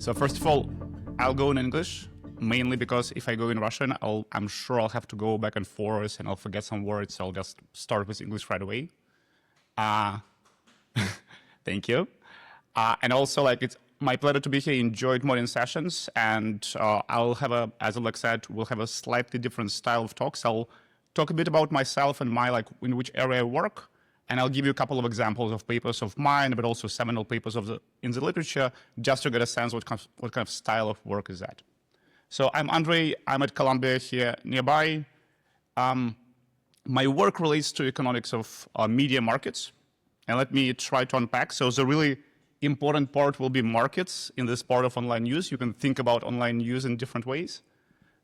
So first of all, I'll go in English, mainly because if I go in Russian, I'm sure I'll have to go back and forth and I'll forget some words, so I'll just start with English right away. Thank you. And also, it's my pleasure to be here. Enjoyed morning sessions, and I'll have as Oleg said, we'll have a slightly different style of talks. I'll talk a bit about myself and in which area I work, and I'll give you a couple of examples of papers of mine, but also seminal papers in the literature, just to get a sense what kind of style of work is that. So I'm Andrey. I'm at Columbia here nearby. My work relates to economics of media markets, and let me try to unpack. So the really important part will be markets in this part of online news. You can think about online news in different ways.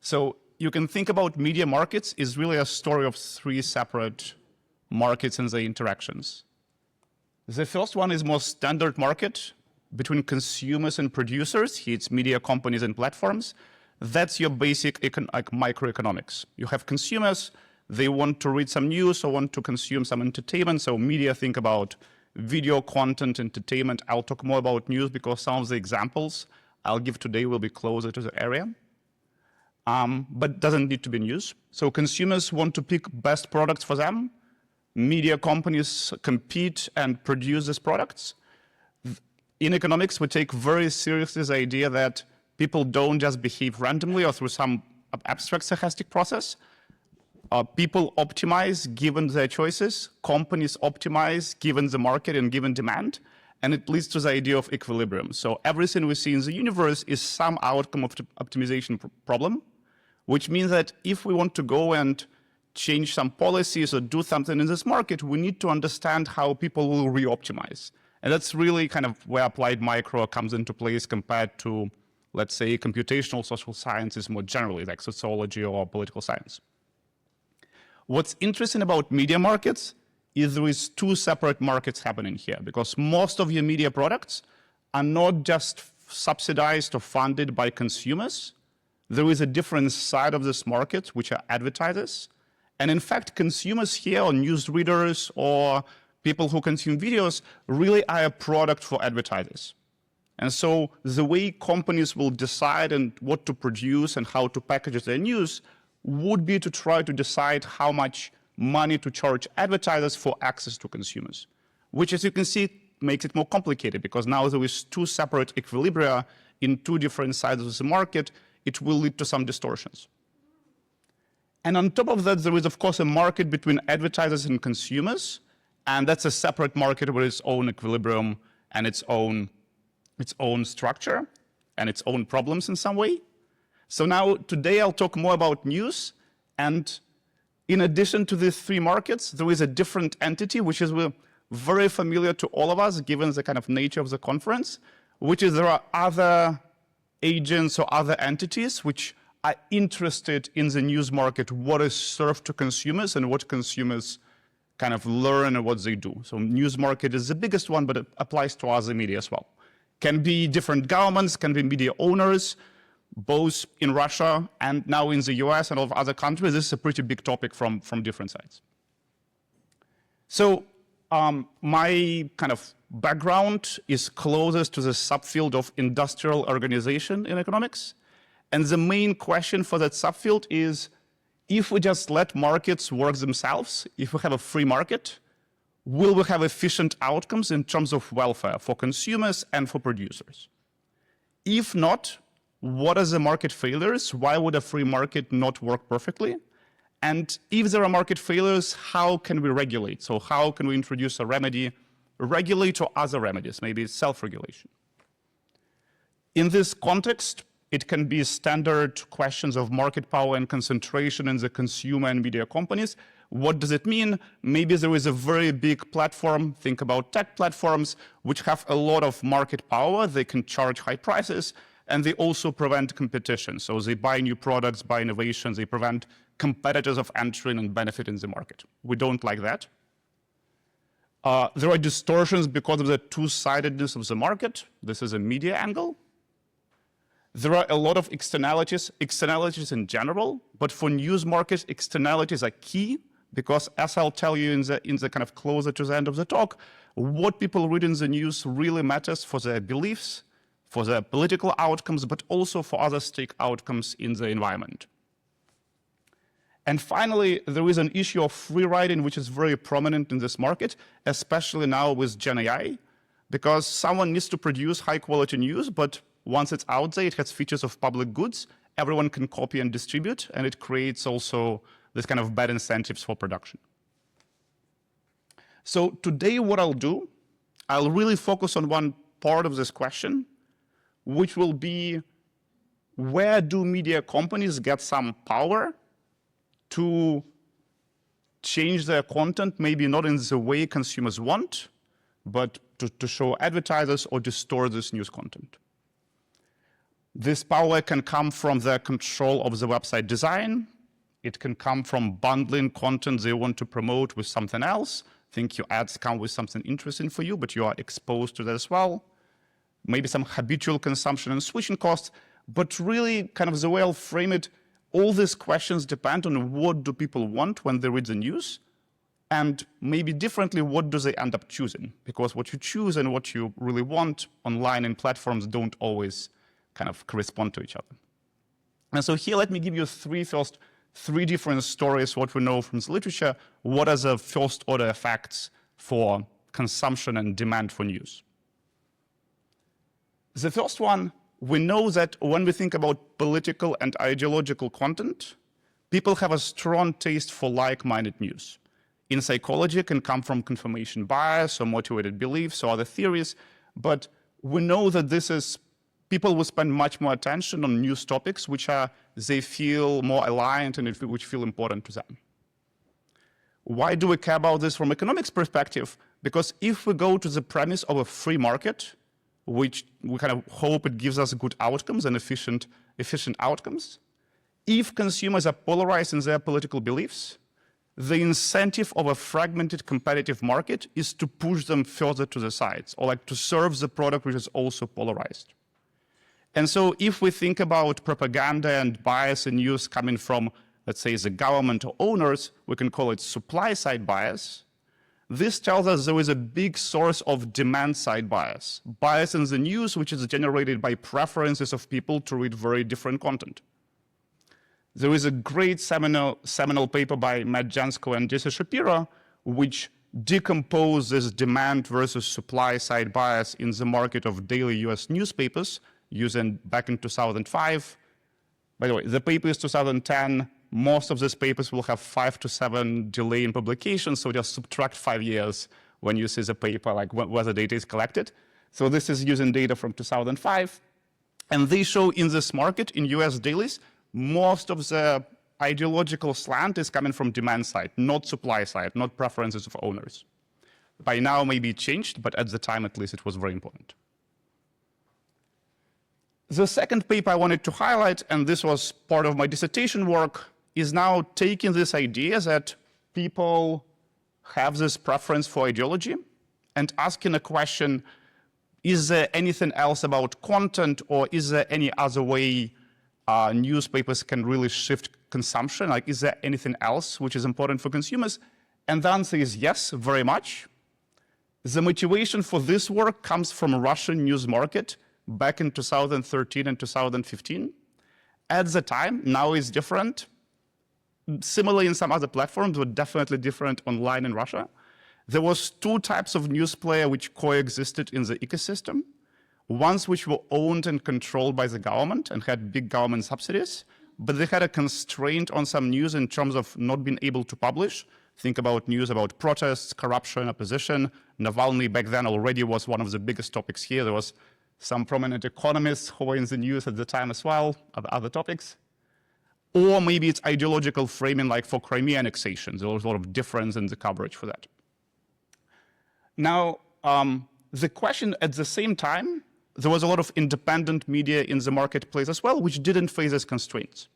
So you can think about media markets is really a story of three separate markets and their interactions. The first one is more standard market between consumers and producers. Here it's media companies and platforms. That's your basic microeconomics. You have consumers, they want to read some news or want to consume some entertainment. So media think about video content, entertainment. I'll talk more about news because some of the examples I'll give today will be closer to the area. But doesn't need to be news. So consumers want to pick best products for them. Media companies compete and produce these products. In economics, we take very seriously the idea that people don't just behave randomly or through some abstract stochastic process. People optimize given their choices. Companies optimize given the market and given demand. And it leads to the idea of equilibrium. So everything we see in the universe is some outcome of the optimization problem, which means that if we want to go and change some policies or do something in this market, we need to understand how people will re-optimize. And that's really kind of where applied micro comes into place compared to, let's say, computational social sciences more generally, like sociology or political science. What's interesting about media markets is there is two separate markets happening here, because most of your media products are not just subsidized or funded by consumers. There is a different side of this market, which are advertisers. And in fact, consumers here, or news readers, or people who consume videos, really are a product for advertisers. And so the way companies will decide and what to produce and how to package their news would be to try to decide how much money to charge advertisers for access to consumers, which, as you can see, makes it more complicated, because now there is two separate equilibria in two different sides of the market. It will lead to some distortions. And on top of that, there is, of course, a market between advertisers and consumers, and that's a separate market with its own equilibrium and its own structure and its own problems in some way. So now, today, I'll talk more about news, and in addition to these three markets, there is a different entity, which is very familiar to all of us, given the kind of nature of the conference, which is there are other agents or other entities which are interested in the news market, what is served to consumers and what consumers kind of learn and what they do. So news market is the biggest one, but it applies to other media as well. Can be different governments, can be media owners, both in Russia and now in the US and all of other countries. This is a pretty big topic from different sides. So my kind of background is closest to the subfield of industrial organization in economics. And the main question for that subfield is, if we just let markets work themselves, if we have a free market, will we have efficient outcomes in terms of welfare for consumers and for producers? If not, what are the market failures? Why would a free market not work perfectly? And if there are market failures, how can we regulate? So how can we introduce a remedy, regulate or other remedies, maybe self-regulation? In this context, it can be standard questions of market power and concentration in the consumer and media companies. What does it mean? Maybe there is a very big platform, think about tech platforms, which have a lot of market power. They can charge high prices, and they also prevent competition. So they buy new products, buy innovations, they prevent competitors of entering and benefiting the market. We don't like that. There are distortions because of the two-sidedness of the market. This is a media angle. There are a lot of externalities in general, but for news markets, externalities are key, because as I'll tell you in the kind of closer to the end of the talk, what people read in the news really matters for their beliefs, for the political outcomes, but also for other stake outcomes in the environment. And finally, there is an issue of free riding, which is very prominent in this market, especially now with Gen AI, because someone needs to produce high-quality news, but once it's out there, it has features of public goods. Everyone can copy and distribute, and it creates also this kind of bad incentives for production. So today what I'll do, I'll really focus on one part of this question, which will be, where do media companies get some power to change their content, maybe not in the way consumers want, but to show advertisers or distort this news content. This power can come from the control of the website design. It can come from bundling content they want to promote with something else. Think your ads come with something interesting for you, but you are exposed to that as well. Maybe some habitual consumption and switching costs, but really kind of the way I'll frame it, all these questions depend on what do people want when they read the news, and maybe differently, what do they end up choosing? Because what you choose and what you really want online in platforms don't always kind of correspond to each other. And so here, let me give you three different stories, what we know from the literature, what are the first order effects for consumption and demand for news. The first one, we know that when we think about political and ideological content, people have a strong taste for like-minded news. In psychology, it can come from confirmation bias or motivated beliefs or other theories, but we know that people will spend much more attention on news topics which they feel more aligned and which feel important to them. Why do we care about this from economics perspective? Because if we go to the premise of a free market, which we kind of hope it gives us good outcomes and efficient outcomes, if consumers are polarized in their political beliefs, the incentive of a fragmented competitive market is to push them further to the sides, or like to serve the product which is also polarized. And so if we think about propaganda and bias in news coming from, let's say, the government or owners, we can call it supply-side bias. This tells us there is a big source of demand-side bias. Bias in the news, which is generated by preferences of people to read very different content. There is a great seminal paper by Matt Jansko and Jesse Shapiro, which decomposes demand versus supply-side bias in the market of daily US newspapers, using back in 2005. By the way, the paper is 2010. Most of these papers will have 5 to 7 delay in publication, so just subtract 5 years when you see the paper, like where the data is collected. So this is using data from 2005. And they show in this market, in US dailies, most of the ideological slant is coming from demand side, not supply side, not preferences of owners. By now, maybe it changed, but at the time, at least, it was very important. The second paper I wanted to highlight, and this was part of my dissertation work, is now taking this idea that people have this preference for ideology and asking a question, is there anything else about content, or is there any other way newspapers can really shift consumption? Like, is there anything else which is important for consumers? And the answer is yes, very much. The motivation for this work comes from Russian news market back in 2013 and 2015. At the time, now it's different. Similarly in some other platforms, but definitely different online in Russia. There was two types of news player which coexisted in the ecosystem. Ones which were owned and controlled by the government and had big government subsidies, but they had a constraint on some news in terms of not being able to publish. Think about news about protests, corruption, opposition. Navalny back then already was one of the biggest topics here. There was some prominent economists who were in the news at the time as well, other topics. Or maybe it's ideological framing, like for Crimea annexation. There was a lot of difference in the coverage for that. Now, the question at the same time, there was a lot of independent media in the marketplace as well, which didn't face these constraints.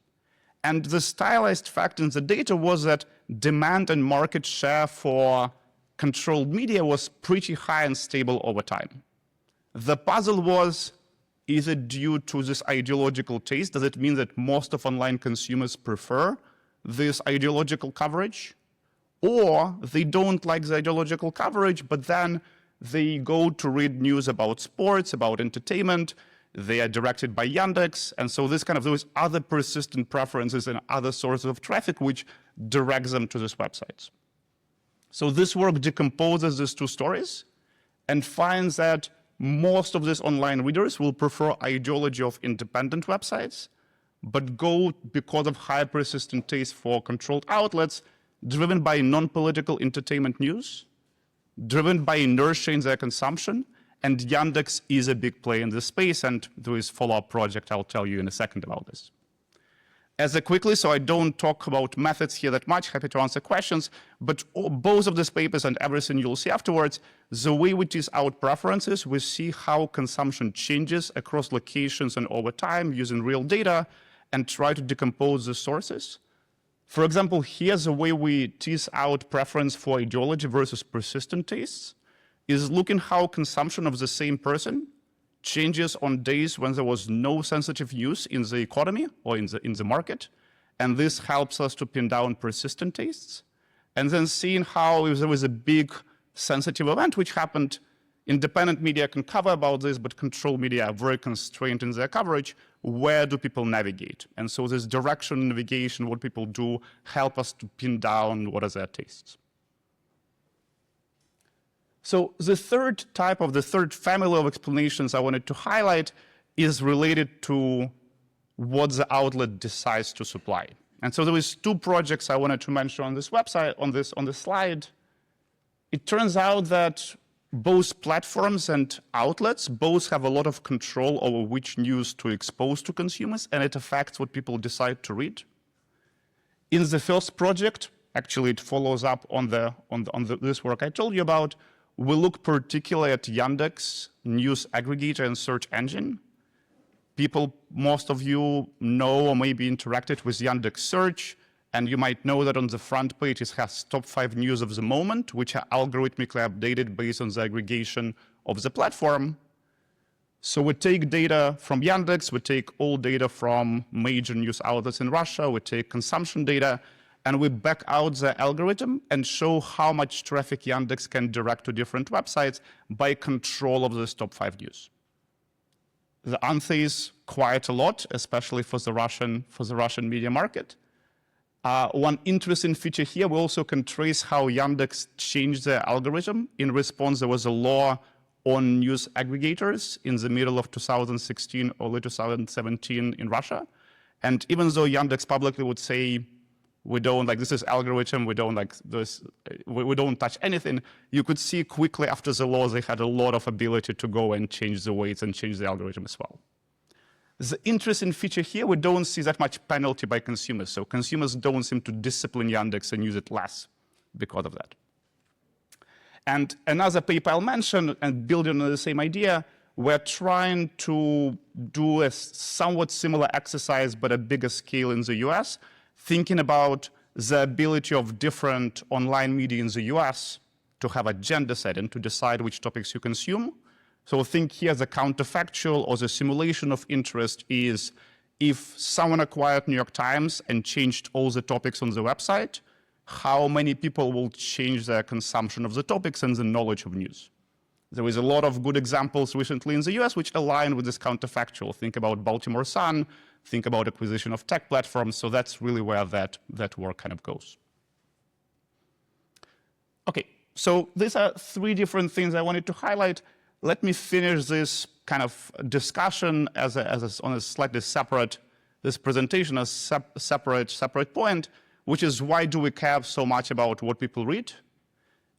And the stylized fact in the data was that demand and market share for controlled media was pretty high and stable over time. The puzzle was, is it due to this ideological taste? Does it mean that most of online consumers prefer this ideological coverage? Or they don't like the ideological coverage, but then they go to read news about sports, about entertainment. They are directed by Yandex. And so those other persistent preferences and other sources of traffic which directs them to these websites. So this work decomposes these two stories and finds that most of these online readers will prefer ideology of independent websites, but go because of high persistent taste for controlled outlets driven by non-political entertainment news, driven by inertia in their consumption, and Yandex is a big player in this space, and there is a follow-up project I'll tell you in a second about this. Quickly, so I don't talk about methods here that much, happy to answer questions, but both of these papers and everything you'll see afterwards, the way we tease out preferences, we see how consumption changes across locations and over time using real data and try to decompose the sources. For example, here's the way we tease out preference for ideology versus persistent tastes, is looking how consumption of the same person changes on days when there was no sensitive news in the economy or in the market, and this helps us to pin down persistent tastes. And then seeing how if there was a big sensitive event which happened, independent media can cover about this, but control media are very constrained in their coverage. Where do people navigate? And so this direction navigation, what people do, help us to pin down what are their tastes. So the third family of explanations I wanted to highlight is related to what the outlet decides to supply. And so there was two projects I wanted to mention on this website, on this slide. It turns out that both platforms and outlets both have a lot of control over which news to expose to consumers, and it affects what people decide to read. In the first project, actually it follows up on this work I told you about. We look particularly at Yandex news aggregator and search engine. Most of you know or maybe interacted with Yandex search, and you might know that on the front page it has top 5 news of the moment, which are algorithmically updated based on the aggregation of the platform. So we take data from Yandex, we take all data from major news outlets in Russia, we take consumption data, and we back out the algorithm and show how much traffic Yandex can direct to different websites by control of this top 5 news. The answer is quite a lot, especially for the Russian media market. One interesting feature here, we also can trace how Yandex changed their algorithm. In response, there was a law on news aggregators in the middle of 2016, early 2017 in Russia. And even though Yandex publicly would say, we don't like this is algorithm, we don't like this, we don't touch anything, you could see quickly after the law they had a lot of ability to go and change the weights and change the algorithm as well. The interesting feature here, we don't see that much penalty by consumers. So consumers don't seem to discipline Yandex and use it less because of that. And another paper I'll mention, and building on the same idea, we're trying to do a somewhat similar exercise, but a bigger scale in the US, thinking about the ability of different online media in the US to have agenda set and to decide which topics you consume. So think here the counterfactual or the simulation of interest is if someone acquired New York Times and changed all the topics on the website, how many people will change their consumption of the topics and the knowledge of news? There is a lot of good examples recently in the US which align with this counterfactual. Think about Baltimore Sun, think about acquisition of tech platforms. So that's really where that work kind of goes. Okay, so these are 3 different things I wanted to highlight. Let me finish this kind of discussion on a slightly separate, this presentation as separate point, which is why do we care so much about what people read?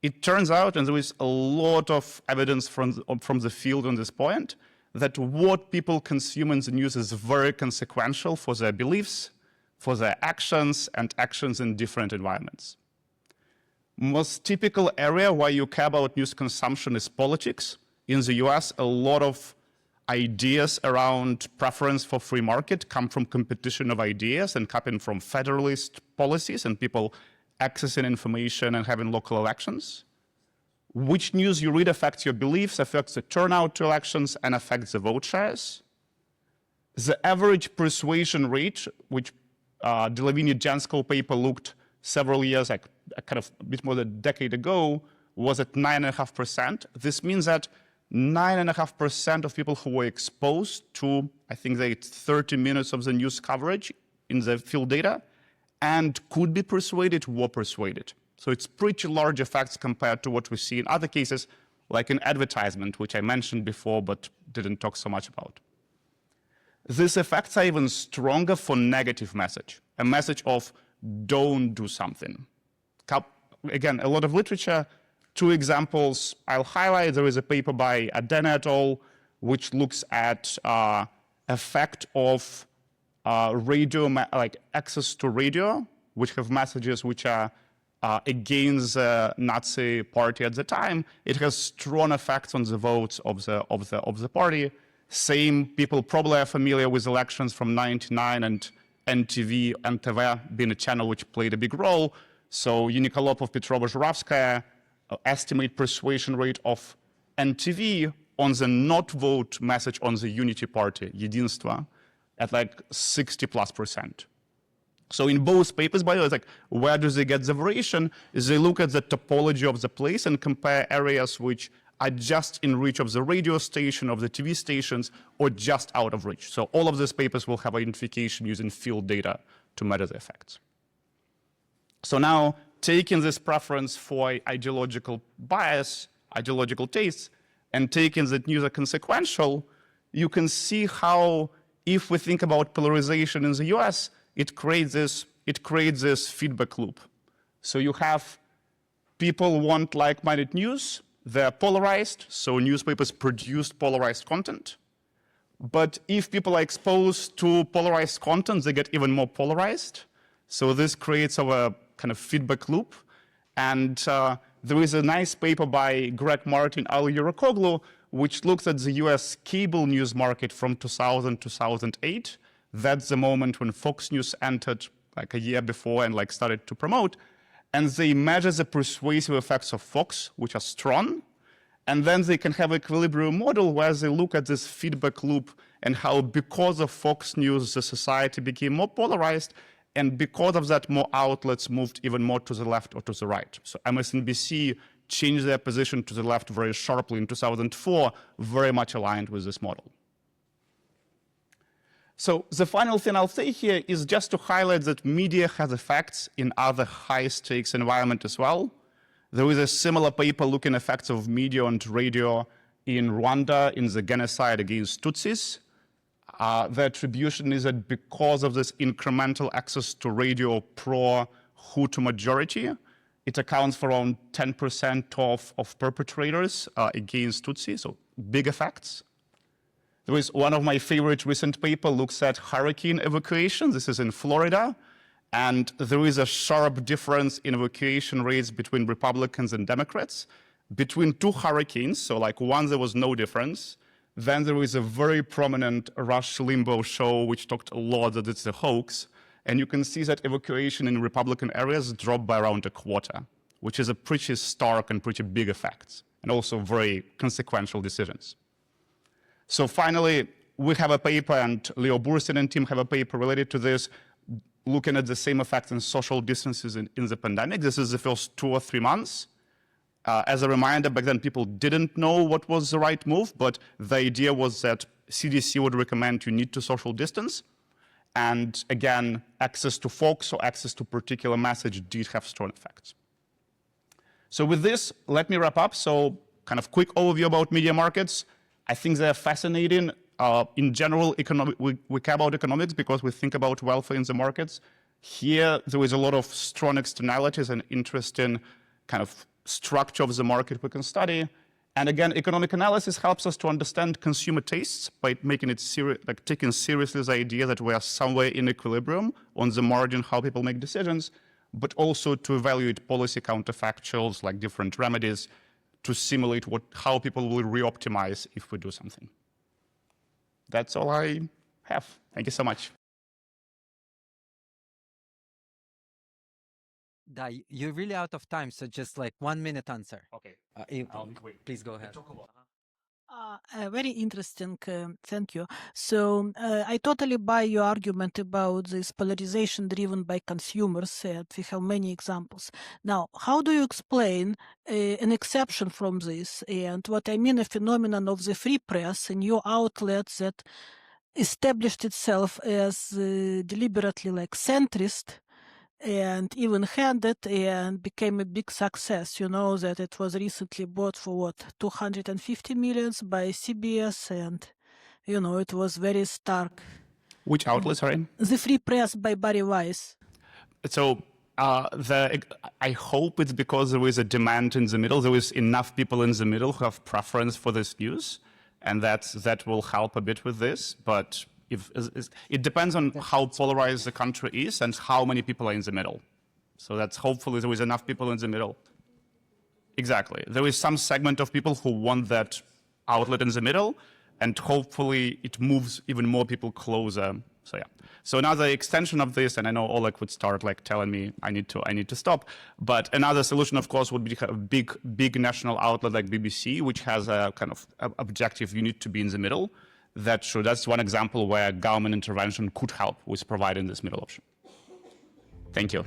It turns out, and there is a lot of evidence from the field on this point, that what people consume in the news is very consequential for their beliefs, for their actions, and actions in different environments. Most typical area where you care about news consumption is politics. In the US, a lot of ideas around preference for free market come from competition of ideas and come from federalist policies and people accessing information and having local elections. Which news you read affects your beliefs, affects the turnout to elections, and affects the vote shares. The average persuasion rate, which Delavini-Janskal paper looked several years, like kind of a bit more than a decade ago, was at 9.5%. This means that 9.5% of people who were exposed to, I think they 30 minutes of the news coverage in the field data and could be persuaded, were persuaded. So it's pretty large effects compared to what we see in other cases, like in advertisement, which I mentioned before, but didn't talk so much about. These effects are even stronger for negative message, a message of don't do something. Again, a lot of literature. Two examples I'll highlight. There is a paper by Adena et al., which looks at effect of radio, like access to radio, which have messages which are against the Nazi party at the time. It has strong effects on the votes of the party. Same, people probably are familiar with elections from '99 and NTV being a channel which played a big role. So Unikolopov, Petrova, Zhuravskaya estimate persuasion rate of NTV on the not vote message on the Unity Party, Единство, at like 60+%. So in both papers, by the way, it's like, where do they get the variation? Is they look at the topology of the place and compare areas which are just in reach of the radio station, of the TV stations, or just out of reach. So all of these papers will have identification using field data to measure the effects. So now, taking this preference for ideological bias, ideological tastes, and taking that news as consequential, you can see how, if we think about polarization in the US, it creates this feedback loop. So you have people want like-minded news, they're polarized, so newspapers produce polarized content. But if people are exposed to polarized content, they get even more polarized. So this creates a kind of feedback loop. And there is a nice paper by Greg Martin, Ali Eurokoglu, which looks at the US cable news market from 2000 to 2008. That's the moment when Fox News entered like a year before and like started to promote. And they measure the persuasive effects of Fox, which are strong. And then they can have an equilibrium model where they look at this feedback loop and how because of Fox News, the society became more polarized. And because of that, more outlets moved even more to the left or to the right. So MSNBC changed their position to the left very sharply in 2004, very much aligned with this model. So the final thing I'll say here is just to highlight that media has effects in other high-stakes environment as well. There is a similar paper looking at effects of media and radio in Rwanda in the genocide against Tutsis. The attribution is that because of this incremental access to radio pro-Hutu majority, it accounts for around 10% of perpetrators against Tutsi, so big effects. There is one of my favorite recent paper looks at hurricane evacuation. This is in Florida. And there is a sharp difference in evacuation rates between Republicans and Democrats. Between two hurricanes, so like one there was no difference. Then there is a very prominent Rush Limbaugh show which talked a lot that it's a hoax. And you can see that evacuation in Republican areas dropped by around a quarter, which is a pretty stark and pretty big effect, and also very consequential decisions. So finally, we have a paper, and Leo Bursin and team have a paper related to this, looking at the same effects in social distances in the pandemic. This is the first 2 or 3 months. As a reminder, back then people didn't know what was the right move, but the idea was that CDC would recommend you need to social distance. And again, access to Fox or access to particular message did have strong effects. So with this, let me wrap up. So kind of quick overview about media markets. I think they're fascinating. In general, we care about economics because we think about welfare in the markets. Here, there is a lot of strong externalities and interesting kind of structure of the market we can study. And again, economic analysis helps us to understand consumer tastes by making it like taking seriously the idea that we are somewhere in equilibrium on the margin how people make decisions, but also to evaluate policy counterfactuals like different remedies to simulate how people will re-optimize if we do something. That's all I have. Thank you so much. You're really out of time, so just like 1 minute answer. Okay. Please go ahead. Very interesting. Thank you. So I totally buy your argument about this polarization driven by consumers, and we have many examples. Now, how do you explain an exception from this? And what I mean, a phenomenon of the free press, a new outlet that established itself as deliberately like centrist and even-handed and became a big success. You know that it was recently bought for what, 250 millions by CBS, and you know it was very stark. Which outlet, sorry? The Free Press by Barry Weiss. So I hope it's because there is a demand in the middle. There is enough people in the middle who have preference for this news, and that will help a bit with this. But it depends on how polarized the country is and how many people are in the middle. So that's hopefully there is enough people in the middle. Exactly. There is some segment of people who want that outlet in the middle, and hopefully it moves even more people closer. So yeah. So another extension of this, and I know Oleg would start like telling me I need to stop. But another solution, of course, would be a big national outlet like BBC, which has a kind of objective: you need to be in the middle. That's one example where government intervention could help with providing this middle option. Thank you.